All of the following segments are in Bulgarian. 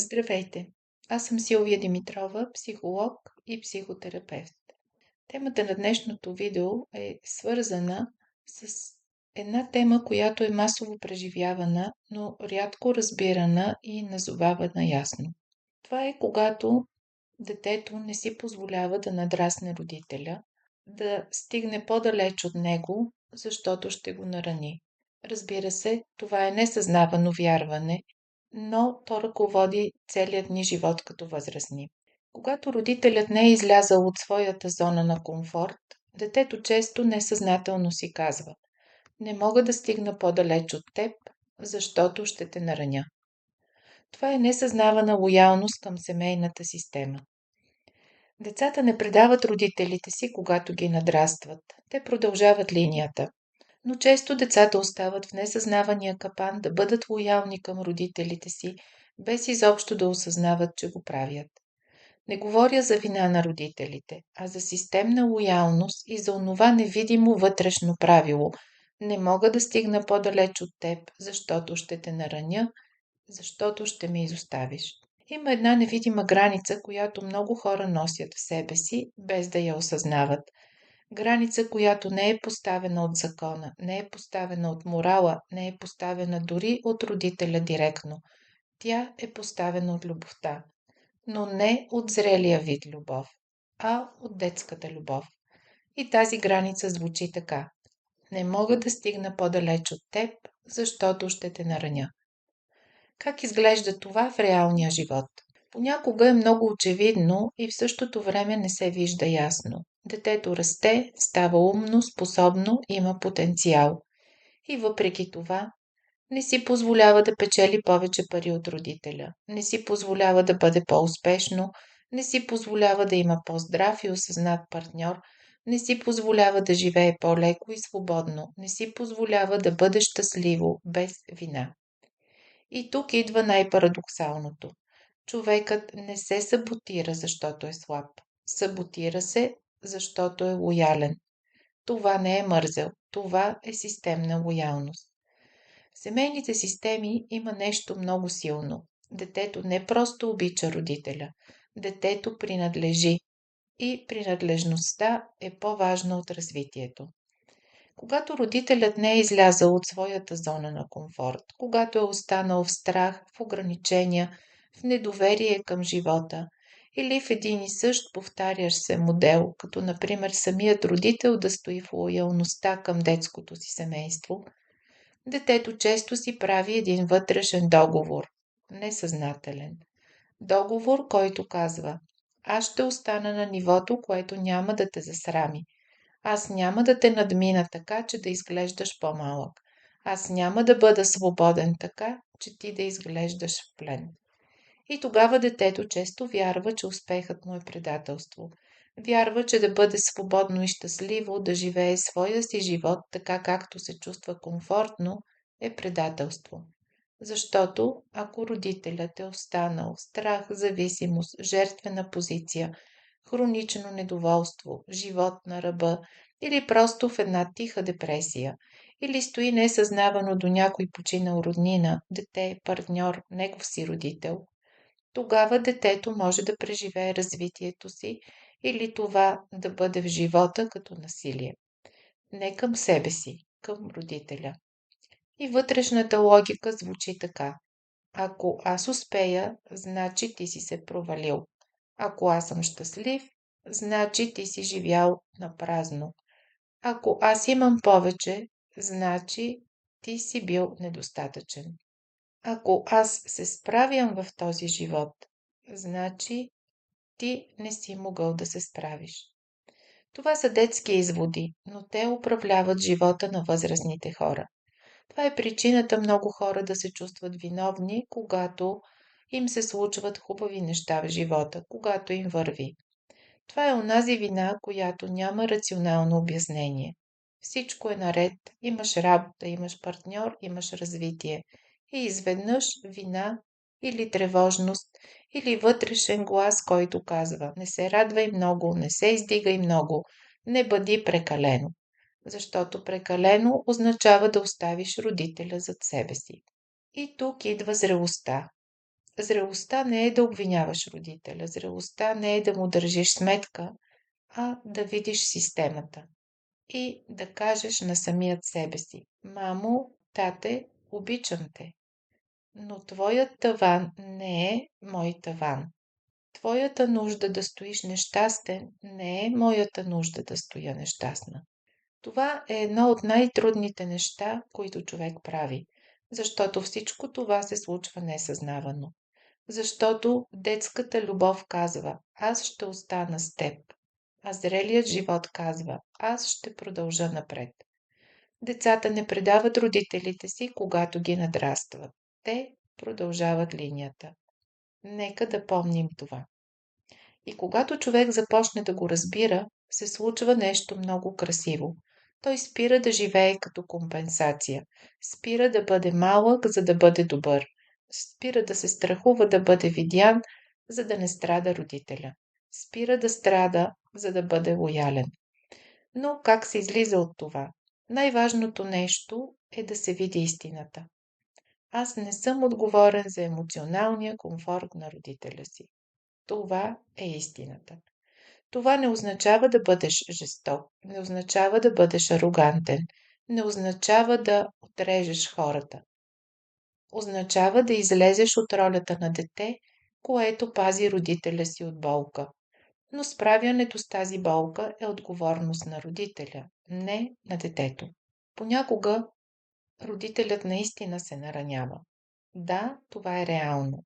Здравейте! Аз съм Силвия Димитрова, психолог и психотерапевт. Темата на днешното видео е свързана с една тема, която е масово преживявана, но рядко разбирана и назовавана ясно. Това е когато детето не си позволява да надрасне родителя, да стигне по-далеч от него, защото ще го нарани. Разбира се, това е несъзнавано вярване, но то ръководи целият ни живот като възрастни. Когато родителят не е излязъл от своята зона на комфорт, детето често несъзнателно си казва: "Не мога да стигна по-далеч от теб, защото ще те нараня." Това е несъзнавана лоялност към семейната система. Децата не предават родителите си, когато ги надрастват. Те продължават линията. Но често децата остават в несъзнавания капан да бъдат лоялни към родителите си, без изобщо да осъзнават, че го правят. Не говоря за вина на родителите, а за системна лоялност и за онова невидимо вътрешно правило. Не мога да стигна по-далеч от теб, защото ще те нараня, защото ще ме изоставиш. Има една невидима граница, която много хора носят в себе си, без да я осъзнават. Граница, която не е поставена от закона, не е поставена от морала, не е поставена дори от родителя директно. Тя е поставена от любовта, но не от зрелия вид любов, а от детската любов. И тази граница звучи така: "Не мога да стигна по-далеч от теб, защото ще те нараня." Как изглежда това в реалния живот? Понякога е много очевидно и в същото време не се вижда ясно. Детето расте, става умно, способно, има потенциал. И въпреки това не си позволява да печели повече пари от родителя. Не си позволява да бъде по-успешно. Не си позволява да има по-здрав и осъзнат партньор. Не си позволява да живее по-леко и свободно. Не си позволява да бъде щастливо, без вина. И тук идва най-парадоксалното. Човекът не се саботира, защото е слаб. Саботира се, защото е лоялен. Това не е мързел. Това е системна лоялност. В семейните системи има нещо много силно. Детето не просто обича родителя. Детето принадлежи. И принадлежността е по-важна от развитието. Когато родителят не е излязъл от своята зона на комфорт, когато е останал в страх, в ограничения, в недоверие към живота или в един и същ повтарящ се модел, като например самият родител да стои в лоялността към детското си семейство, детето често си прави един вътрешен договор, несъзнателен. Договор, който казва: "Аз ще остана на нивото, което няма да те засрами. Аз няма да те надмина така, че да изглеждаш по-малък. Аз няма да бъда свободен така, че ти да изглеждаш в плен." И тогава детето често вярва, че успехът му е предателство. Вярва, че да бъде свободно и щастливо, да живее своя си живот така, както се чувства комфортно, е предателство. Защото ако родителят е останал в страх, зависимост, жертвена позиция, хронично недоволство, живот на ръба или просто в една тиха депресия, или стои несъзнавано до някой починал роднина, дете, партньор, негов си родител, тогава детето може да преживее развитието си или това да бъде в живота като насилие. Не към себе си, към родителя. И вътрешната логика звучи така: "Ако аз успея, значи ти си се провалил. Ако аз съм щастлив, значи ти си живял на празно. Ако аз имам повече, значи ти си бил недостатъчен. Ако аз се справям в този живот, значи ти не си могъл да се справиш." Това са детски изводи, но те управляват живота на възрастните хора. Това е причината много хора да се чувстват виновни, когато им се случват хубави неща в живота, когато им върви. Това е онази вина, която няма рационално обяснение. Всичко е наред, имаш работа, имаш партньор, имаш развитие. И изведнъж вина или тревожност, или вътрешен глас, който казва: "Не се радвай много, не се издигай много, не бъди прекалено." Защото прекалено означава да оставиш родителя зад себе си. И тук идва зрелостта. Зрелостта не е да обвиняваш родителя, зрелостта не е да му държиш сметка, а да видиш системата и да кажеш на самият себе си: мамо, тате, обичам те, но твоят таван не е мой таван. Твоята нужда да стоиш нещастен не е моята нужда да стоя нещастна. Това е едно от най-трудните неща, които човек прави, защото всичко това се случва несъзнавано. Защото детската любов казва: аз ще остана с теб, а зрелият живот казва: аз ще продължа напред. Децата не предават родителите си, когато ги надрастват. Те продължават линията. Нека да помним това. И когато човек започне да го разбира, се случва нещо много красиво. Той спира да живее като компенсация. Спира да бъде малък, за да бъде добър. Спира да се страхува да бъде видян, за да не страда родителя. Спира да страда, за да бъде лоялен. Но как се излиза от това? Най-важното нещо е да се види истината. Аз не съм отговорен за емоционалния комфорт на родителя си. Това е истината. Това не означава да бъдеш жесток, не означава да бъдеш арогантен, не означава да отрежеш хората. Означава да излезеш от ролята на дете, което пази родителя си от болка. Но справянето с тази болка е отговорност на родителя, не на детето. Понякога родителят наистина се наранява. Да, това е реално.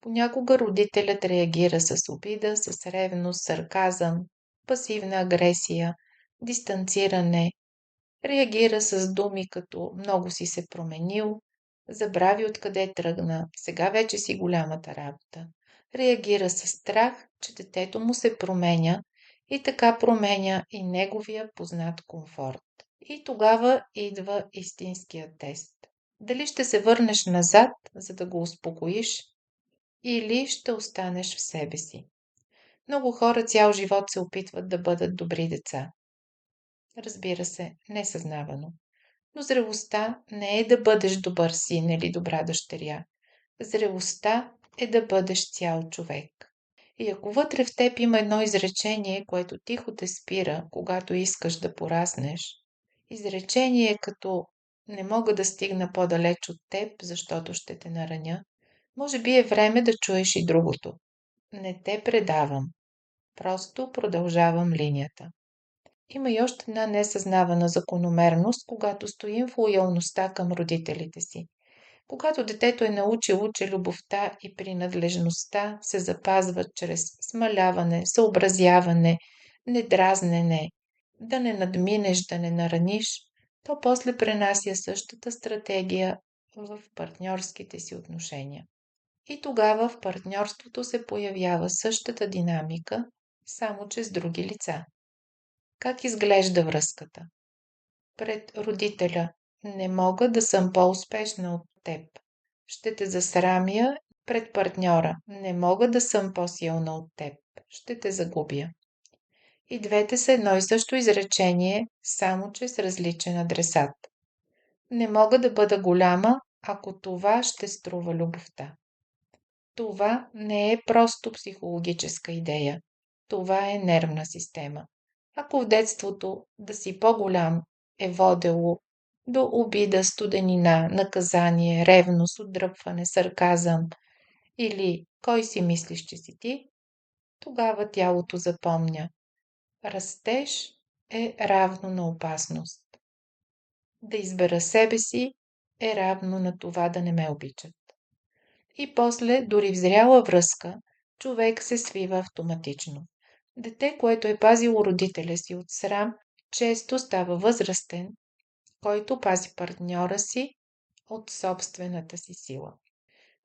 Понякога родителят реагира с обида, с ревност, сарказъм, пасивна агресия, дистанциране, реагира с думи като много си се променил, забрави откъде тръгна, сега вече си голямата работа. Реагира с страх, че детето му се променя и така променя и неговия познат комфорт. И тогава идва истинският тест. Дали ще се върнеш назад, за да го успокоиш, или ще останеш в себе си. Много хора цял живот се опитват да бъдат добри деца. Разбира се, несъзнавано. Но зрелостта не е да бъдеш добър син или добра дъщеря. Зрелостта е да бъдеш цял човек. И ако вътре в теб има едно изречение, което тихо те спира, когато искаш да пораснеш, изречение като не мога да стигна по-далеч от теб, защото ще те нараня, може би е време да чуеш и другото. Не те предавам. Просто продължавам линията. Има и още една несъзнавана закономерност, когато стоим в лоялността към родителите си. Когато детето е научило, че любовта и принадлежността се запазват чрез смаляване, съобразяване, недразнене, да не надминеш, да не нараниш, то после пренася същата стратегия в партньорските си отношения. И тогава в партньорството се появява същата динамика, само че с други лица. Как изглежда връзката? Пред родителя: не мога да съм по-успешна от теб. Ще те засрамя. Пред партньора: не мога да съм по-силна от теб. Ще те загубя. И двете са едно и също изречение, само че с различен адресат. Не мога да бъда голяма, ако това ще струва любовта. Това не е просто психологическа идея. Това е нервна система. Ако в детството да си по-голям е водело до обида, студенина, наказание, ревност, отдръпване, сарказъм или кой си мислиш, че си ти, тогава тялото запомня: растеж е равно на опасност. Да избера себе си е равно на това да не ме обичат. И после, дори в зряла връзка, човек се свива автоматично. Дете, което е пазило родителя си от срам, често става възрастен, който пази партньора си от собствената си сила.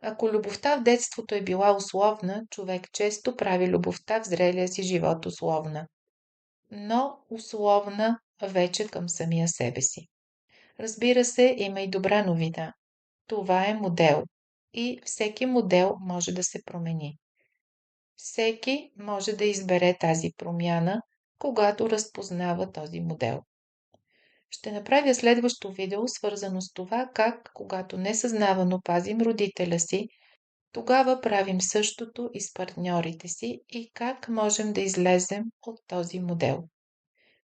Ако любовта в детството е била условна, човек често прави любовта в зрелия си живот условна. Но условна вече към самия себе си. Разбира се, има и добра новина. Това е модел. И всеки модел може да се промени. Всеки може да избере тази промяна, когато разпознава този модел. Ще направя следващо видео, свързано с това как, когато несъзнавано пазим родителя си, Тогава правим същото и с партньорите си и как можем да излезем от този модел.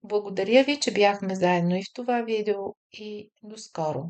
Благодаря ви, че бяхме заедно и в това видео и до скоро!